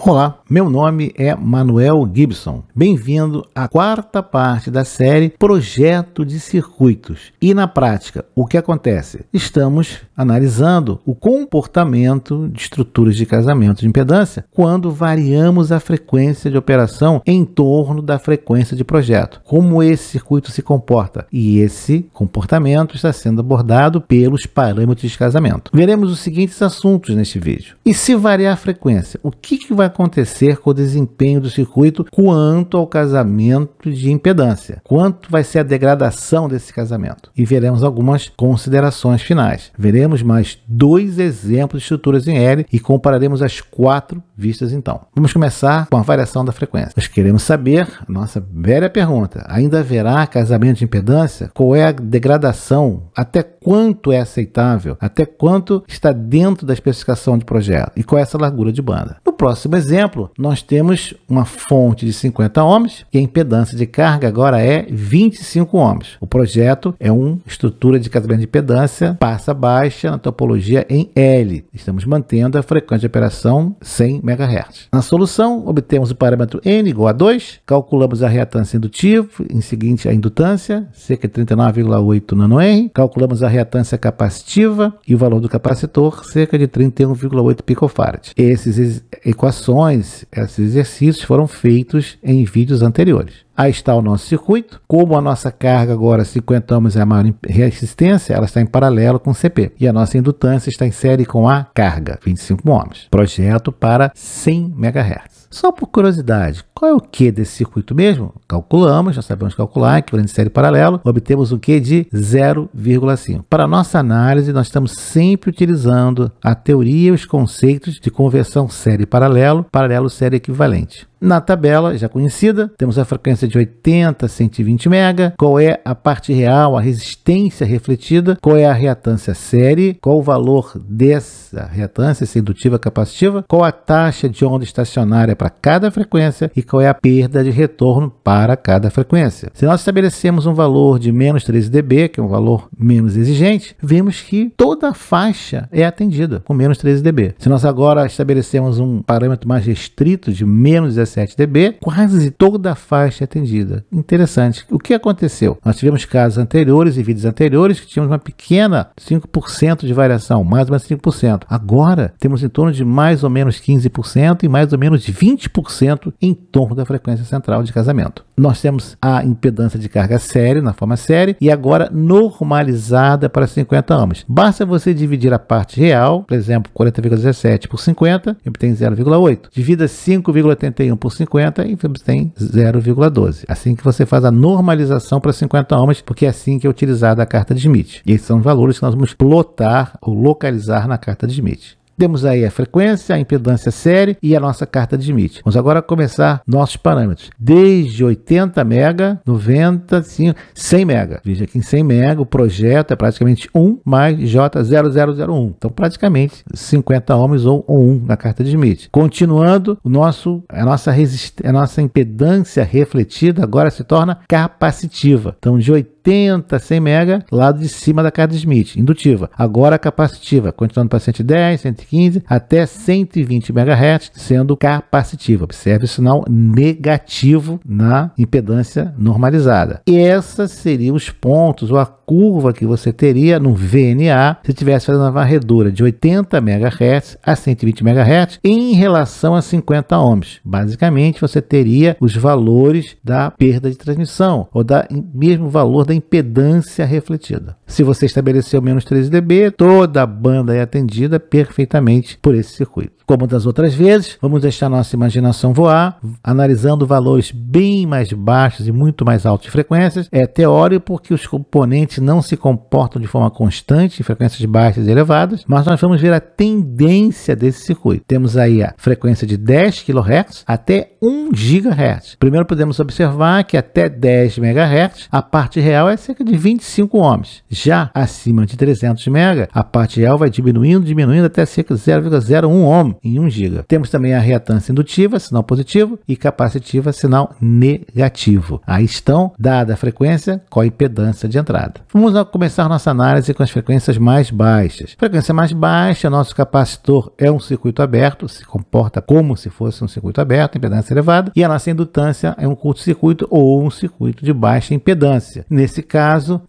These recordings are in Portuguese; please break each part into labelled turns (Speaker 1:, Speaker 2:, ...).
Speaker 1: Olá, meu nome é Manuel Gibson. Bem-vindo à quarta parte da série Projeto de Circuitos. E na prática, o que acontece? Estamos analisando o comportamento de estruturas de casamento de impedância quando variamos a frequência de operação em torno da frequência de projeto. Como esse circuito se comporta? E esse comportamento está sendo abordado pelos parâmetros de casamento. Veremos os seguintes assuntos neste vídeo. E se variar a frequência, o que vai acontecer com o desempenho do circuito quanto ao casamento de impedância? Quanto vai ser a degradação desse casamento? E veremos algumas considerações finais. Veremos mais dois exemplos de estruturas em L e compararemos as quatro vistas então. Vamos começar com a variação da frequência. Nós queremos saber, a nossa velha pergunta, ainda haverá casamento de impedância? Qual é a degradação? Até quanto é aceitável? Até quanto está dentro da especificação de projeto? E qual é essa largura de banda? No próximo exemplo, nós temos uma fonte de 50 ohms e a impedância de carga agora é 25 ohms. O projeto é uma estrutura de casamento de impedância passa baixa na topologia em L. Estamos mantendo a frequência de operação 100 MHz. Na solução, obtemos o parâmetro N igual a 2, calculamos a reatância indutiva, em seguinte a indutância, cerca de 39,8 nanohenry, calculamos a reatância capacitiva e o valor do capacitor, cerca de 31,8 picofarad. Essas equações, esses exercícios foram feitos em vídeos anteriores. Aí está o nosso circuito. Como a nossa carga agora 50 ohms é a maior resistência, ela está em paralelo com o CP. E a nossa indutância está em série com a carga, 25 ohms. Projeto para 100 MHz. Só por curiosidade, qual é o Q desse circuito mesmo? Calculamos, já sabemos calcular, equivalente de série paralelo, obtemos o Q de 0,5. Para a nossa análise, nós estamos sempre utilizando a teoria e os conceitos de conversão série paralelo, paralelo série equivalente. Na tabela, já conhecida, temos a frequência de 80 a 120 MHz, qual é a parte real, a resistência refletida, qual é a reatância série, qual o valor dessa reatância, se indutiva capacitiva, qual a taxa de onda estacionária para cada frequência e qual é a perda de retorno para cada frequência. Se nós estabelecemos um valor de menos 13 dB, que é um valor menos exigente, vemos que toda a faixa é atendida com menos 13 dB. Se nós agora estabelecemos um parâmetro mais restrito de menos 17 dB, quase toda a faixa é atendida. Interessante. O que aconteceu? Nós tivemos casos anteriores e vídeos anteriores que tínhamos uma pequena 5% de variação, mais ou menos 5%. Agora, temos em torno de mais ou menos 15% e mais ou menos 20% em torno da frequência central de casamento. Nós temos a impedância de carga série, na forma série, e agora normalizada para 50 ohms. Basta você dividir a parte real, por exemplo, 40,17 por 50, e obtém 0,8. Divida 5,81 por 50 e obtém 0,12. Assim que você faz a normalização para 50 ohms, porque é assim que é utilizada a carta de Schmitt. E esses são os valores que nós vamos plotar ou localizar na carta de Schmitt. Temos aí a frequência, a impedância série e a nossa carta de Schmitt. Vamos agora começar nossos parâmetros. Desde 80 MHz, 90, 100 MHz. Veja que em 100 MHz o projeto é praticamente 1 mais J0001. Então praticamente 50 ohms ou 1 na carta de Schmitt. Continuando, a nossa impedância refletida agora se torna capacitiva. Então de 80 a 100 MHz, lado de cima da carta de Schmitt, indutiva. Agora capacitiva, continuando para 110, 115 até 120 MHz, sendo capacitiva. Observe o sinal negativo na impedância normalizada. E esses seriam os pontos ou a curva que você teria no VNA se estivesse fazendo uma varredura de 80 MHz a 120 MHz em relação a 50 ohms. Basicamente, você teria os valores da perda de transmissão ou mesmo valor da impedância refletida. Se você estabeleceu menos 13 dB, toda a banda é atendida perfeitamente por esse circuito. Como das outras vezes, vamos deixar nossa imaginação voar, analisando valores bem mais baixos e muito mais altos de frequências. É teórico porque os componentes não se comportam de forma constante em frequências baixas e elevadas, mas nós vamos ver a tendência desse circuito. Temos aí a frequência de 10 kHz até 1 GHz. Primeiro podemos observar que até 10 MHz a parte real é cerca de 25 ohms. Já acima de 300 MHz, a parte real vai diminuindo até cerca de 0,01 ohm em 1 GB. Temos também a reatância indutiva, sinal positivo, e capacitiva, sinal negativo. Aí estão, dada a frequência, com a impedância de entrada. Vamos começar nossa análise com as frequências mais baixas. Frequência mais baixa, nosso capacitor é um circuito aberto, se comporta como se fosse um circuito aberto, impedância elevada, e a nossa indutância é um curto-circuito ou um circuito de baixa impedância. Nesse caso,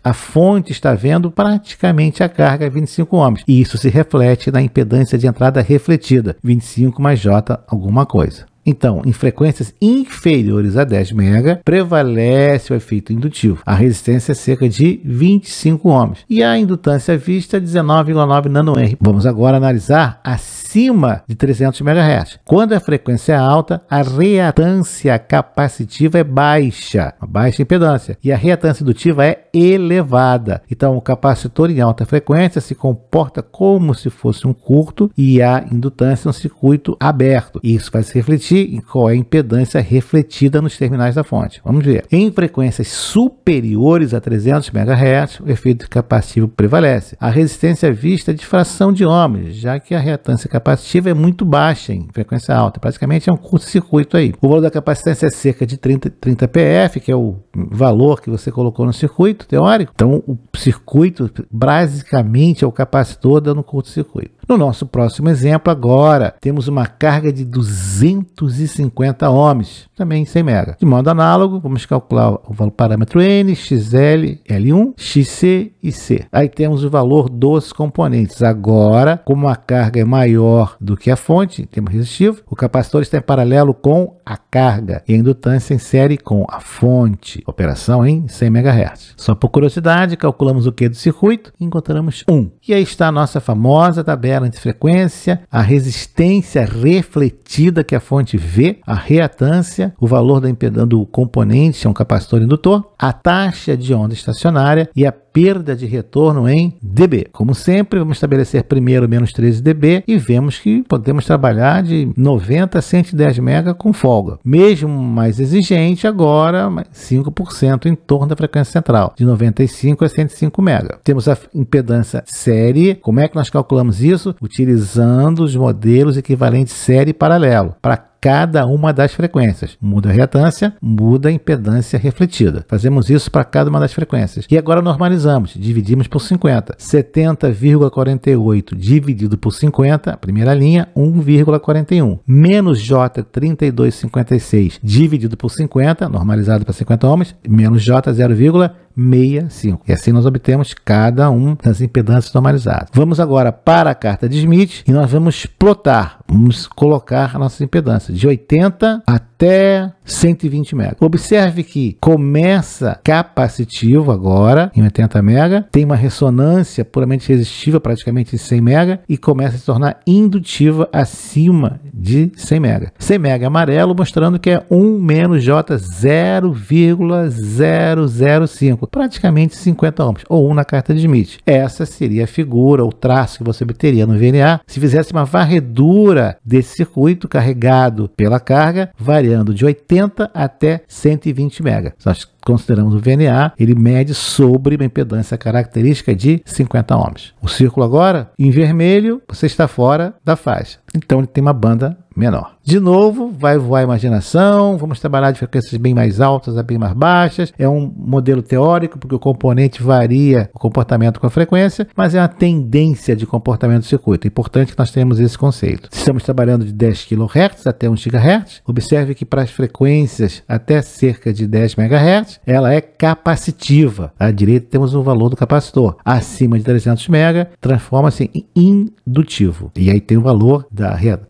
Speaker 1: a fonte está vendo praticamente a carga 25 ohms, e isso se reflete na impedância de entrada refletida, 25 mais J alguma coisa. Então, em frequências inferiores a 10 MHz, prevalece o efeito indutivo. A resistência é cerca de 25 ohms e a indutância vista 19,9 nanohenry. Vamos agora analisar acima de 300 MHz. Quando a frequência é alta, a reatância capacitiva é baixa, uma baixa impedância, e a reatância indutiva é elevada. Então, o capacitor em alta frequência se comporta como se fosse um curto e a indutância um circuito aberto. Isso vai se refletir em qual é a impedância refletida nos terminais da fonte. Vamos ver. Em frequências superiores a 300 MHz, o efeito capacitivo prevalece. A resistência vista é de fração de ohms, já que a reatância capacitiva é muito baixa em frequência alta. Praticamente é um curto-circuito aí. O valor da capacitância é cerca de 30 PF, que é o valor que você colocou no circuito teórico. Então, o circuito basicamente é o capacitor dando curto-circuito. No nosso próximo exemplo, agora, temos uma carga de 250 ohms, também em 100 MHz. De modo análogo, vamos calcular o valor parâmetro N, XL, L1, XC e C. Aí temos o valor dos componentes. Agora, como a carga é maior do que a fonte, em termos resistivos, o capacitor está em paralelo com a carga e a indutância em série com a fonte. Operação em 100 MHz. Só por curiosidade, calculamos o Q do circuito e encontramos 1. E aí está a nossa famosa tabela de frequência, a resistência refletida que a fonte vê, a reatância, o valor da impedância do componente, é um capacitor indutor, a taxa de onda estacionária e a perda de retorno em dB. Como sempre, vamos estabelecer primeiro menos 13 dB e vemos que podemos trabalhar de 90 a 110 MHz com folga. Mesmo mais exigente, agora 5% em torno da frequência central, de 95 a 105 MHz. Temos a impedância série. Como é que nós calculamos isso? Utilizando os modelos equivalentes série e paralelo para cada uma das frequências. Muda a reatância, muda a impedância refletida. Fazemos isso para cada uma das frequências. E agora normalizamos, dividimos por 50. 70,48 dividido por 50, a primeira linha, 1,41. Menos J 32,56 dividido por 50, normalizado para 50 ohms, menos J 0,65. E assim nós obtemos cada um das impedâncias normalizadas. Vamos agora para a carta de Schmitt e nós vamos plotar, vamos colocar a nossa impedância de 80 até 120 MHz. Observe que começa capacitivo agora em 80 MHz, tem uma ressonância puramente resistiva praticamente em 100 MHz e começa a se tornar indutiva acima de 100 MHz. 100 MHz amarelo mostrando que é 1 menos J 0,005, praticamente 50 ohms, ou 1 na carta de Schmitt. Essa seria a figura, o traço que você obteria no VNA se fizesse uma varredura desse circuito carregado pela carga, variando de 80 até 120 MHz. Nós consideramos o VNA, ele mede sobre uma impedância característica de 50 ohms. O círculo agora, em vermelho, você está fora da faixa. Então ele tem uma banda menor. De novo, vai voar a imaginação, vamos trabalhar de frequências bem mais altas a bem mais baixas. É um modelo teórico, porque o componente varia o comportamento com a frequência, mas é uma tendência de comportamento do circuito. É importante que nós tenhamos esse conceito. Estamos trabalhando de 10 kHz até 1 GHz. Observe que para as frequências até cerca de 10 MHz, ela é capacitiva. À direita temos o valor do capacitor. Acima de 300 MHz, transforma-se em indutivo. E aí tem o valor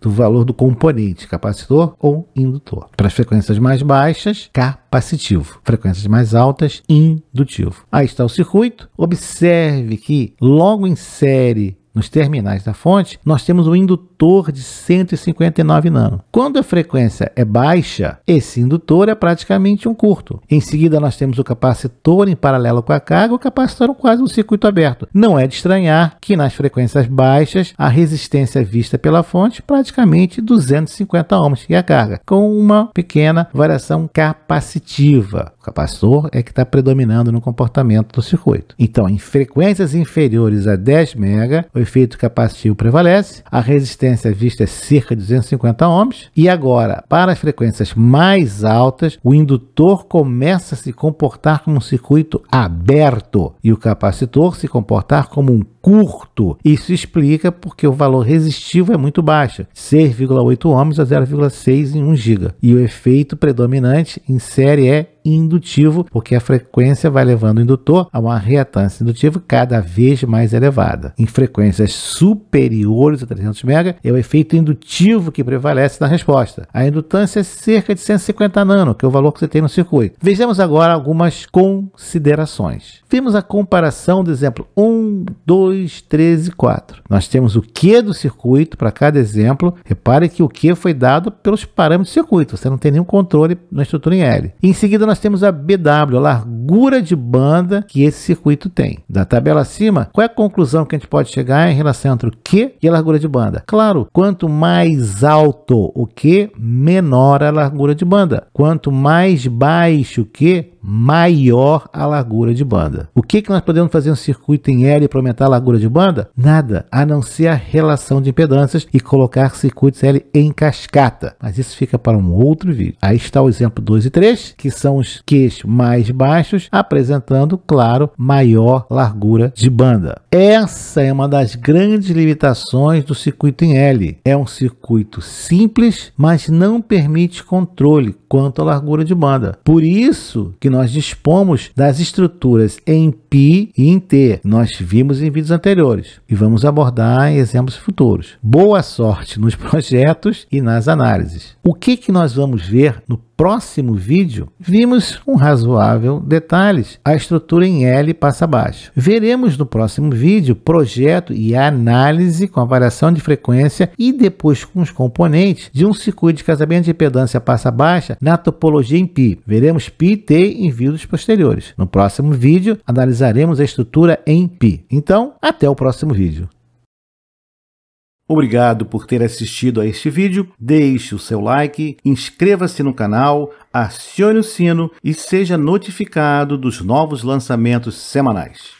Speaker 1: do valor do componente, capacitor ou indutor. Para as frequências mais baixas, capacitivo. Frequências mais altas, indutivo. Aí está o circuito. Observe que logo em série, nos terminais da fonte, nós temos um indutor de 159 nano. Quando a frequência é baixa, esse indutor é praticamente um curto. Em seguida, nós temos o capacitor em paralelo com a carga, o capacitor é quase um circuito aberto. Não é de estranhar que nas frequências baixas, a resistência vista pela fonte praticamente 250 ohms e a carga, com uma pequena variação capacitiva. O capacitor é que está predominando no comportamento do circuito. Então, em frequências inferiores a 10 MHz, o efeito capacitivo prevalece, a resistência vista é cerca de 250 ohms, e agora, para as frequências mais altas, o indutor começa a se comportar como um circuito aberto e o capacitor se comportar como um curto. Isso explica porque o valor resistivo é muito baixo, 6,8 ohms a 0,6 em 1 GB. E o efeito predominante em série é indutivo, porque a frequência vai levando o indutor a uma reatância indutiva cada vez mais elevada. Em frequências superiores a 300 MHz, é o efeito indutivo que prevalece na resposta. A indutância é cerca de 150 nano, que é o valor que você tem no circuito. Vejamos agora algumas considerações. Vimos a comparação do exemplo 1, 2, 3 e 4. Nós temos o Q do circuito para cada exemplo. Repare que o Q foi dado pelos parâmetros do circuito, você não tem nenhum controle na estrutura em L. Em seguida, nós temos a BW, a largura de banda que esse circuito tem. Da tabela acima, qual é a conclusão que a gente pode chegar em relação entre o Q e a largura de banda? Claro, quanto mais alto o Q, menor a largura de banda. Quanto mais baixo o Q, maior a largura de banda. O que nós podemos fazer no circuito em L para aumentar a largura de banda? Nada, a não ser a relação de impedâncias e colocar circuitos L em cascata. Mas isso fica para um outro vídeo. Aí está o exemplo 2 e 3, que são os Qs mais baixos, apresentando, claro, maior largura de banda. Essa é uma das grandes limitações do circuito em L. É um circuito simples, mas não permite controle quanto à largura de banda. Por isso que nós dispomos das estruturas em π e em T. Nós vimos em vídeos anteriores e vamos abordar em exemplos futuros. Boa sorte nos projetos e nas análises. O que nós vamos ver no próximo vídeo? Vimos com razoável detalhes a estrutura em L passa abaixo. Veremos no próximo vídeo projeto e análise com a variação de frequência e depois com os componentes de um circuito de casamento de impedância passa baixa na topologia em π. Veremos π e T em vídeos posteriores. No próximo vídeo analisaremos a estrutura em π. Então, até o próximo vídeo. Obrigado por ter assistido a este vídeo, deixe o seu like, inscreva-se no canal, acione o sino e seja notificado dos novos lançamentos semanais.